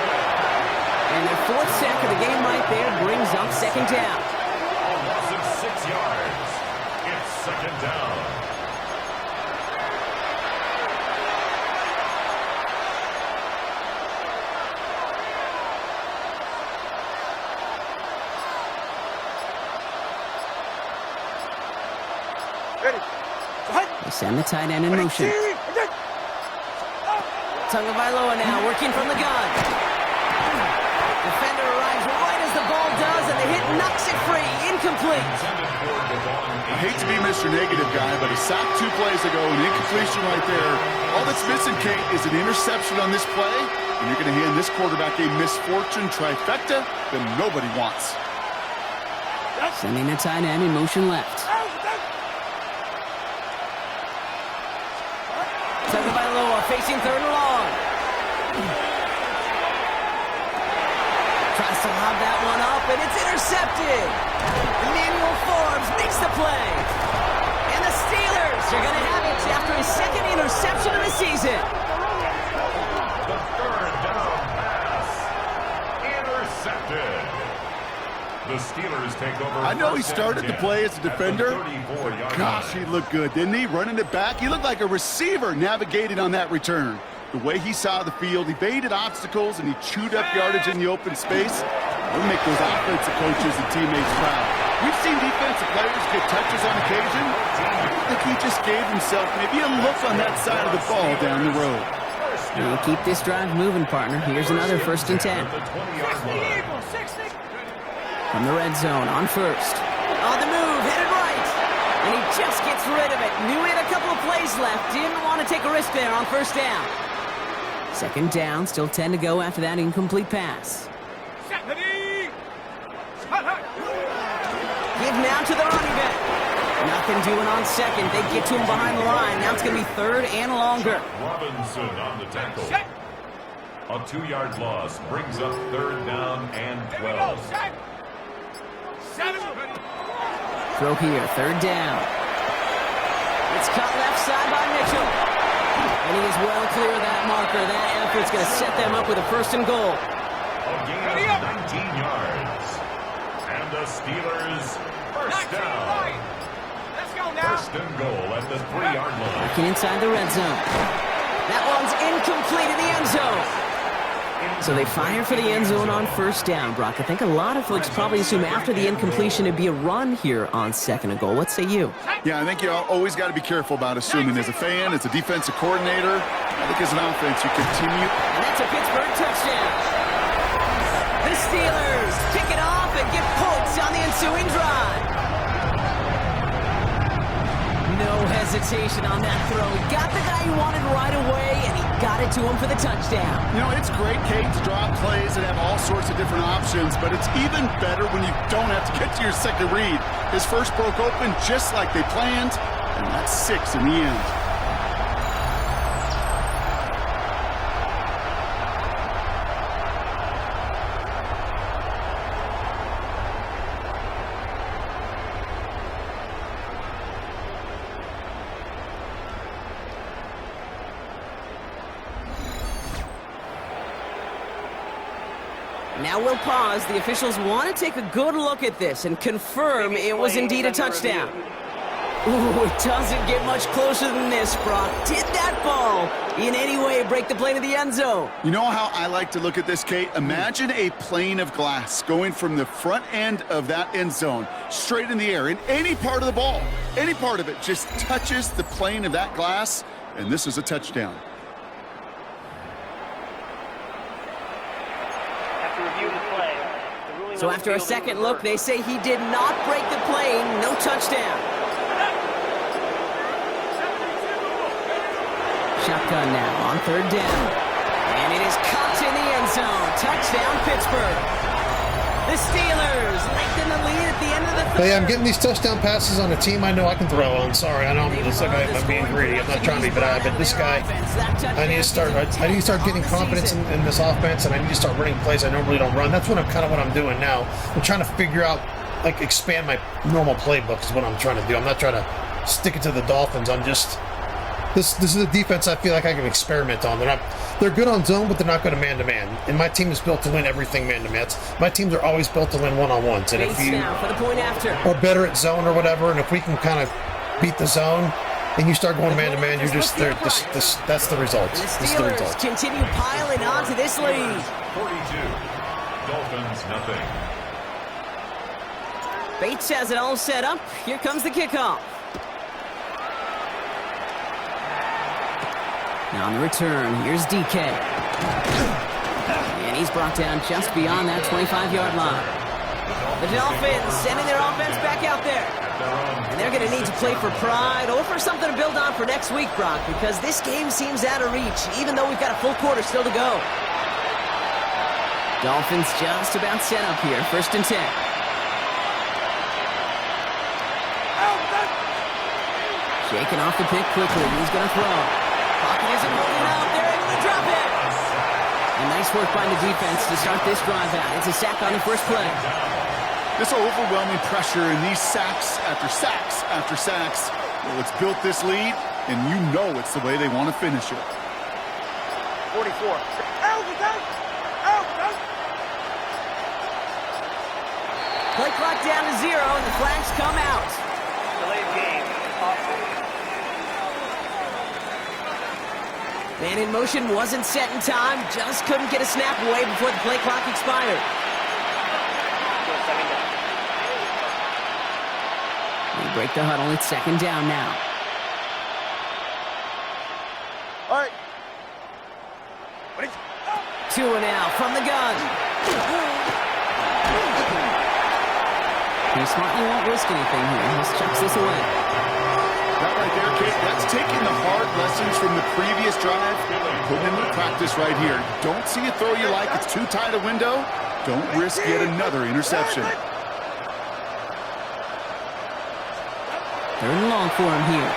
And their 4th sack of the game right there brings up 2nd down. A loss of 6 yards. It's 2nd down. They send the tight end in motion. Tagovailoa now working from the gun. Defender arrives right as the ball does, and the hit knocks it free. Incomplete. I hate to be Mr. Negative guy, but he sacked 2 plays ago, an incompletion right there. All that's missing, Kate, is an interception on this play, and you're going to hand this quarterback a misfortune trifecta that nobody wants. Sending the tight end in motion left. Tagovailoa facing 3rd and long. Tries to lob that one up, and it's intercepted. Emmanuel Forbes makes the play. And the Steelers are going to have it after his 2nd interception of the season. The 3rd down pass. Intercepted. The Steelers take over. I know he started the play as a defender, but gosh, he looked good, didn't he? Running it back, he looked like a receiver navigating on that return. The way he saw the field, he evaded obstacles, and he chewed up yardage in the open space. It'll make those offensive coaches and teammates proud. We've seen defensive players get touches on occasion. I think he just gave himself maybe a look on that side of the ball down the road. You keep this drive moving, partner. Here's another 1st and 10. At the 20-yard line. 60. From the red zone on 1st. On the move, headed right. And he just gets rid of it. Knew he had a couple of plays left. Didn't want to take a risk there on 1st down. 2nd down, still 10 to go after that incomplete pass. Give now to the running back. Nothing doing on 2nd. They get to him behind the line. Now it's going to be 3rd and longer. Robinson on the tackle. A 2-yard loss brings up 3rd down and 12. Throw here, 3rd down. It's cut left side by Mitchell. And he is well clear of that marker. That effort's going to set them up with a 1st and goal. A gain of 19 yards. And the Steelers 1st down. Let's go now. 1st and goal at the 3-yard line. Working inside the red zone. That one's incomplete in the end zone. So they fire for the end zone on 1st down, Brock. I think a lot of folks probably assume after the incompletion it'd be a run here on 2nd and goal. What say you? Yeah, I think you always got to be careful about assuming. As a fan, as a defensive coordinator, I think as an offense, you continue. And that's a Pittsburgh touchdown. The Steelers kick it off and get points on the ensuing drive. No hesitation on that throw. He got the guy he wanted right away, and he got it to him for the touchdown. You know, it's great, Kate, to draw plays and have all sorts of different options, but it's even better when you don't have to get to your 2nd read. His 1st broke open just like they planned, and that's 6 in the end. Now we'll pause. The officials want to take a good look at this and confirm it was indeed a touchdown. Ooh, it doesn't get much closer than this, Brock. Did that ball in any way break the plane of the end zone? You know how I like to look at this, Kate? Imagine a plane of glass going from the front end of that end zone straight in the air. And any part of the ball, any part of it just touches the plane of that glass, and this is a touchdown. So after a 2nd look, they say he did not break the plane. No touchdown. Shotgun now on 3rd down. And it is caught in the end zone. Touchdown, Pittsburgh. The Steelers lengthen the lead at the end of the 3rd. Hey, I'm getting these touchdown passes on a team I know I can throw on. Sorry, I know I'm being greedy. I'm not trying to be bad, but this guy, I need to start getting confidence in this offense, and I need to start running plays I normally don't run. That's what I'm doing now. I'm trying to figure out, like, expand my normal playbook is what I'm trying to do. I'm not trying to stick it to the Dolphins. I'm just this is a defense I feel like I can experiment on. They're good on zone, but they're not good at man-to-man. And my team is built to win everything man-to-man. My teams are always built to win one-on-ones. And if you for the point after. are better at zone or whatever, and if we can kind of beat the zone and you start going man-to-man, you're just there. That's the result. The This is the result. Steelers continue piling onto this lead. 42. Dolphins nothing. Bates has it all set up. Here comes the kickoff. Now on the return, here's DK. And he's brought down just beyond that 25-yard line. The Dolphins sending their offense back out there. And they're going to need to play for pride or for something to build on for next week, Brock, because this game seems out of reach, even though we've got a full quarter still to go. Dolphins just about set up here, 1st and 10. Shaking off the pick quickly. He's going to throw. Pocket isn't holding out. They're able to drop it. And nice work by the defense to start this drive out. It's a sack on the 1st play. This overwhelming pressure and these sacks after sacks after sacks, well, it's built this lead, and you know it's the way they want to finish it. 44. Play clock down to 0, and the flags come out. Delayed game. Offense. Man in motion wasn't set in time. Just couldn't get a snap away before the play clock expired. We break the huddle. It's 2nd down now. All right. Tua now from the gun. He smartly won't risk anything here. He just chucks this away. That right there, Kate, that's taking the hard lessons from the previous drive, putting them into practice right here. Don't see a throw you like, it's too tight a window. Don't risk yet another interception. Third and long for him here.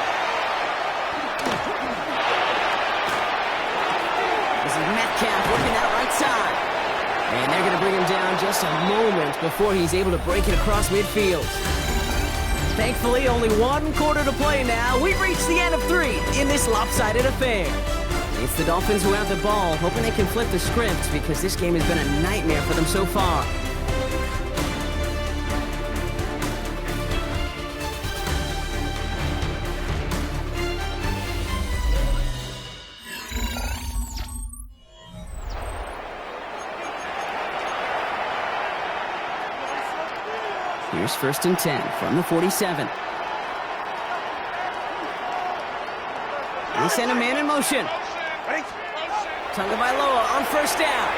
This is Metcalf working that right side. And they're going to bring him down just a moment before he's able to break it across midfield. Thankfully, only 1 quarter to play now. We've reached the end of 3 in this lopsided affair. It's the Dolphins who have the ball, hoping they can flip the script because this game has been a nightmare for them so far. Here's 1st and 10 from the 47. They send a man in motion. Tagovailoa on 1st down.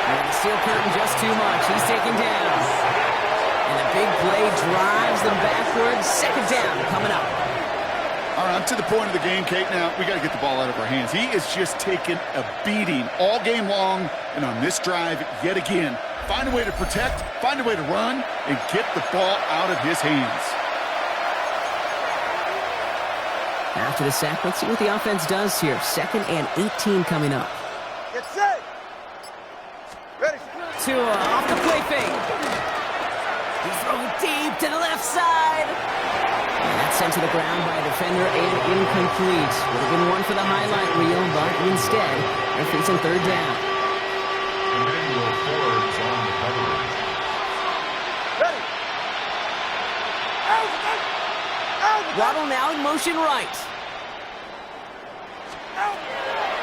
And the steel curtain just too much. He's taken down. And a big play drives them backwards. 2nd down coming up. All right, I'm to the point of the game, Kate. Now, we got to get the ball out of our hands. He is just taking a beating all game long. And on this drive, yet again, find a way to protect, find a way to run, and get the ball out of his hands. After the sack, let's see what the offense does here. 2nd and 18 coming up. Get set. Ready. Tua off the play fake. He's throwing deep to the left side. And that's sent to the ground by a defender and incomplete. Would have been one for the highlight reel, but instead, they're facing 3rd down. Emmanuel Forbes on the coverage. Ready. Waddle now in motion right.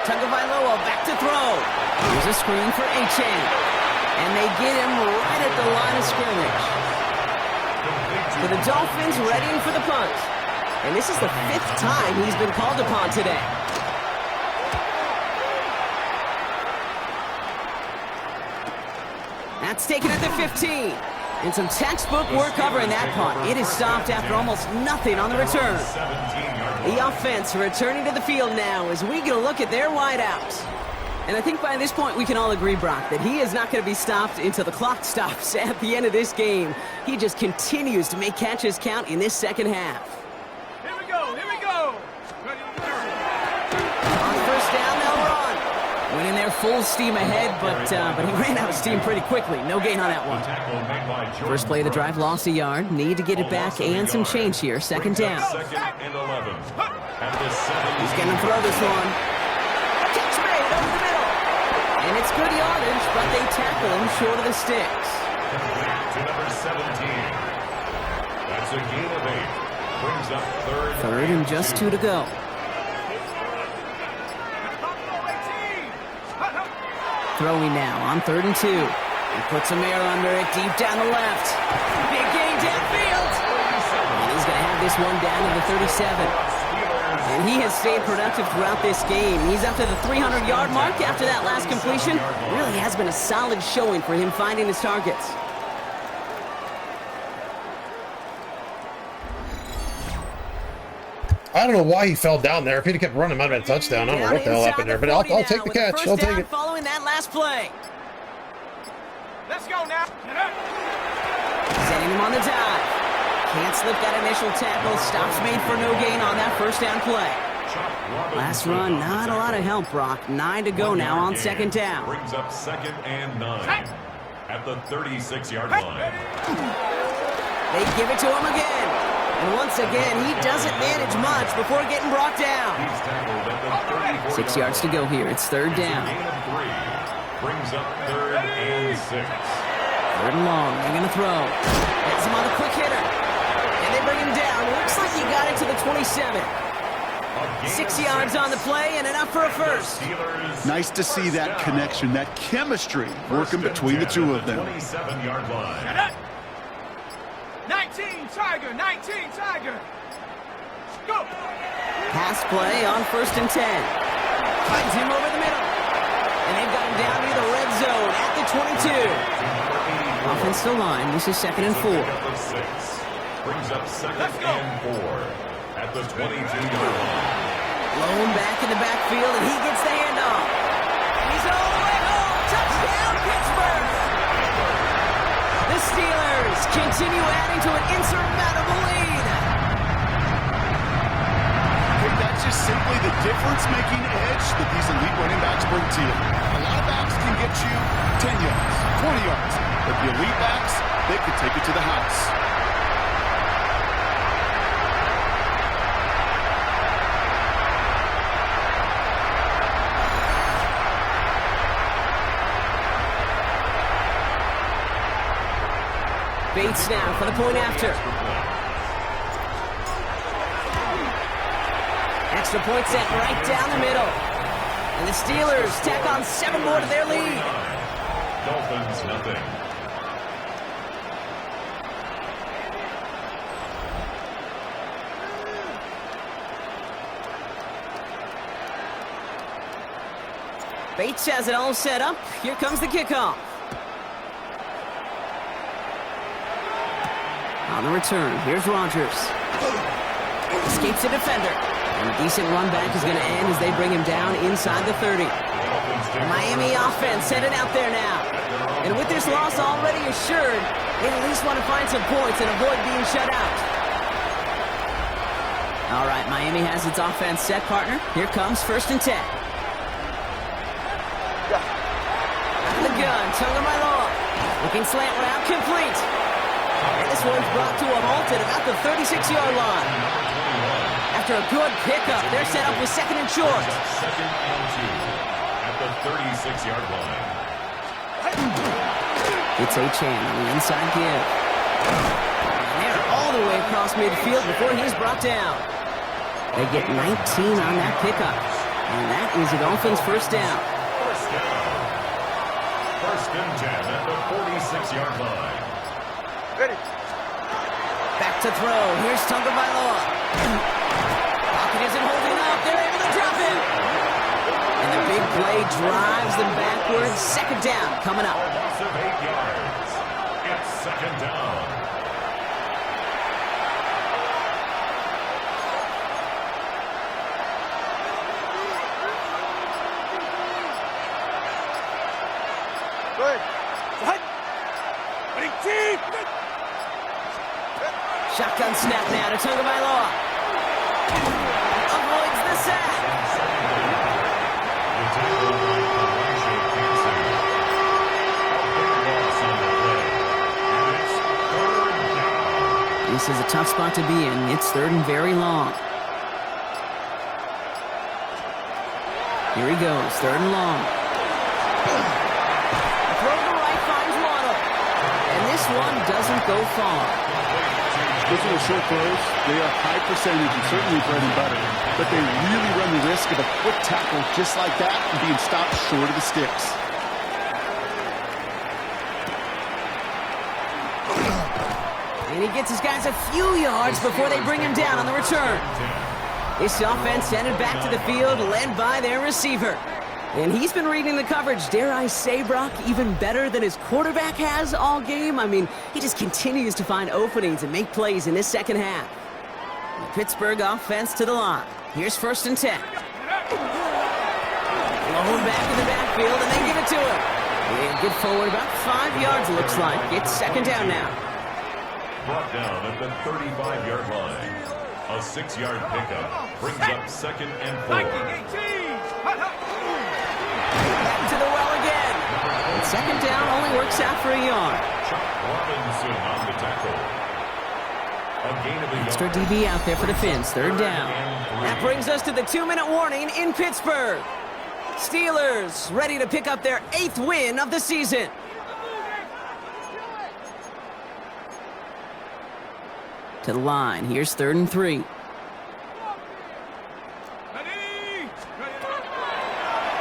Tagovailoa back to throw. Here's a screen for Achane. And they get him right at the line of scrimmage. For the Dolphins, readying for the punt. And this is the 5th time he's been called upon today. That's taken at the 15. And some textbook work covering that punt. It is stopped after almost nothing on the return. The offense returning to the field now as we get a look at their wideouts. And I think by this point we can all agree, Brock, that he is not going to be stopped until the clock stops at the end of this game. He just continues to make catches count in this 2nd half. Here we go. Here we go. Ready. On 1st down, they'll run. Went in there full steam ahead, but he ran out of steam pretty quickly. No gain on that one. First play of the drive, lost a yard. Need to get it back and some change here. 2nd down. 2nd and 11. He's going to throw this one. Catch made over the middle. And it's good yardage, but they tackle him short of the sticks. To number 17. That's a gain of 8. Brings up 3rd and just 2 to go. Throwing now on 3rd and 2. He puts some air under it, deep down the left. Big gain downfield. And he's going to have this one down to the 37. And he has stayed productive throughout this game. He's up to the 300-yard mark after that last completion. Really has been a solid showing for him finding his targets. I don't know why he fell down there. If he'd have kept running, it might have been a touchdown. I don't know what the hell happened there, but I'll take the catch. I'll take it. Following that last play. Let's go now. Sending him on the dive. Can't slip that initial tackle. Stops made for no gain on that 1st down play. Last run, not a lot of help, Brock. 9 to go now on 2nd down. Brings up 2nd and 9 at the 36-yard line. They give it to him again. And once again, he doesn't manage much before getting brought down. 6 yards to go here. It's 3rd down. Brings up 3rd and 6. 3rd and long. They're going to throw. Gets him on a quick hitter. And they bring him down. Looks like he got it to the 27. 6 yards on the play and enough for a first. Nice to see that connection, that chemistry working between the two of them. 27-yard line. 19 Tiger, 19 Tiger. Go. Pass play on 1st and 10. Finds him over the middle. And they've got him down near the red zone at the 22. Offensive line, this is 2nd and 4. Brings up 2nd and 4 at the 22-yard line. Blown back in the backfield, and he gets the handoff. He's all the way home. Touchdown, Pittsburgh! The Steelers continue adding to an insurmountable lead. That's just simply the difference-making edge that these elite running backs bring to you. A lot of backs can get you 10 yards, 20 yards, but the elite backs, they can take it to the house. Bates now for the point after. Extra point set right down the middle. And the Steelers tack on 7 more to their lead. Dolphins nothing. Bates has it all set up. Here comes the kickoff. On the return, here's Rodgers. Escapes a defender. And a decent run back is going to end as they bring him down inside the 30. The Miami offense headed out there now. And with this loss already assured, they at least want to find some points and avoid being shut out. All right, Miami has its offense set, partner. Here comes 1st and 10. Out of the gun, Tagovailoa. Looking slant route, complete. And this one's brought to a halt at about the 36-yard line. After a good pickup, they're set up with 2nd and short. 2nd and 2 at the 36-yard line. It's Achane on the inside give. And they're all the way across midfield before he's brought down. They get 19 on that pickup. And that is the Dolphins' first down. First down. 1st and 10 at the 46-yard line. Ready. Back to throw. Here's Tagovailoa. Pocket isn't holding up. They're able to drop it. And the big play drives them backwards. 2nd down coming up. A loss of 8 yards. It's 2nd down. Good. Side. Ready, team. Shotgun snap now to Tagovailoa. Avoids the sack. This is a tough spot to be in. It's 3rd and very long. Here he goes, 3rd and long. Throw to the right finds Waddle. And this one doesn't go far. Those little short throws, they are high percentage and certainly bread and butter, but they really run the risk of a quick tackle just like that and being stopped short of the sticks. And he gets his guys a few yards before they bring him down on the return. This offense headed back to the field, led by their receiver. And he's been reading the coverage, dare I say, Brock, even better than his quarterback has all game. I mean, he just continues to find openings and make plays in this second half. The Pittsburgh offense to the line. Here's 1st and 10. Blown back in the backfield, and they give it to him. And get forward about 5 yards, looks like. It's 2nd down now. Brought down at the 35-yard line. A 6-yard pickup brings up 2nd and 4. Back to the well again. And 2nd down only works out for a yard. Chuck Robinson on the tackle. A gain of a Extra yard. DB out there for the Fins. 3rd down. And 3. That brings us to the 2-minute warning in Pittsburgh. Steelers ready to pick up their 8th win of the season. To the line. Here's 3rd and 3.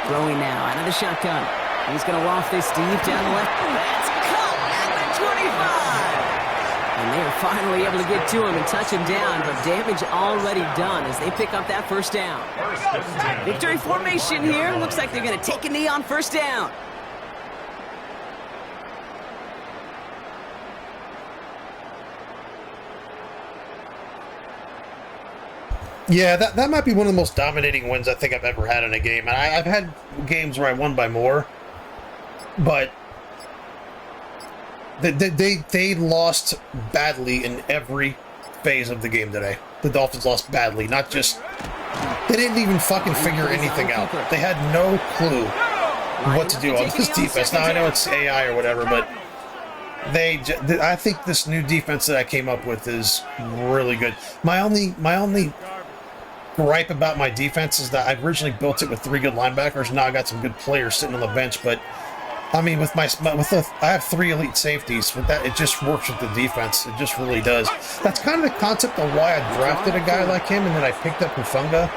Throwing now out of the shotgun. He's going to waft this deep down the left. That's caught at the 25. And they are finally able to get to him and touch him down, but damage already done as they pick up that first down. Victory formation here. Looks like they're going to take a knee on first down. Yeah, that might be one of the most dominating wins I think I've ever had in a game. And I've had games where I won by more, but they lost badly in every phase of the game today. The Dolphins lost badly, not just... They didn't even fucking figure anything out. They had no clue what to do on this defense. Now, I know it's AI or whatever, but I think this new defense that I came up with is really good. My only gripe about my defense is that I originally built it with 3 good linebackers. Now I got some good players sitting on the bench, but I mean, I have 3 elite safeties. With that, it just works with the defense. It just really does. That's kind of the concept of why I drafted a guy like him, and then I picked up Hufunga.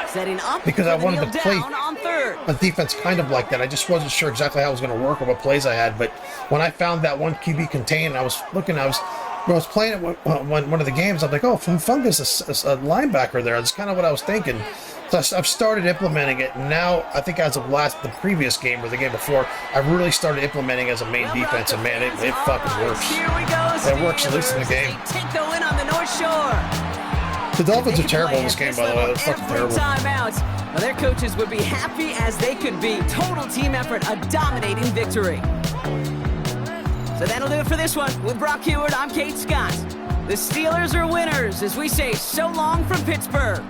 Setting up because I wanted to play on third. a defense kind of like that. I just wasn't sure exactly how it was going to work or what plays I had. But when I found that one QB contained, I was playing it one of the games. I'm like, oh, Hufunga's a linebacker there. That's kind of what I was thinking. So I've started implementing it. And now, I think as of the previous game or the game before, I've really started implementing as a main defense. And man, it fucking works. Here we go, it works at least in the game. They take the win on the North Shore. The Dolphins are terrible in this game, by the way. They're fucking terrible. Now, their coaches would be happy as they could be. Total team effort, a dominating victory. So that'll do it for this one. With Brock Heward, I'm Kate Scott. The Steelers are winners as we say so long from Pittsburgh.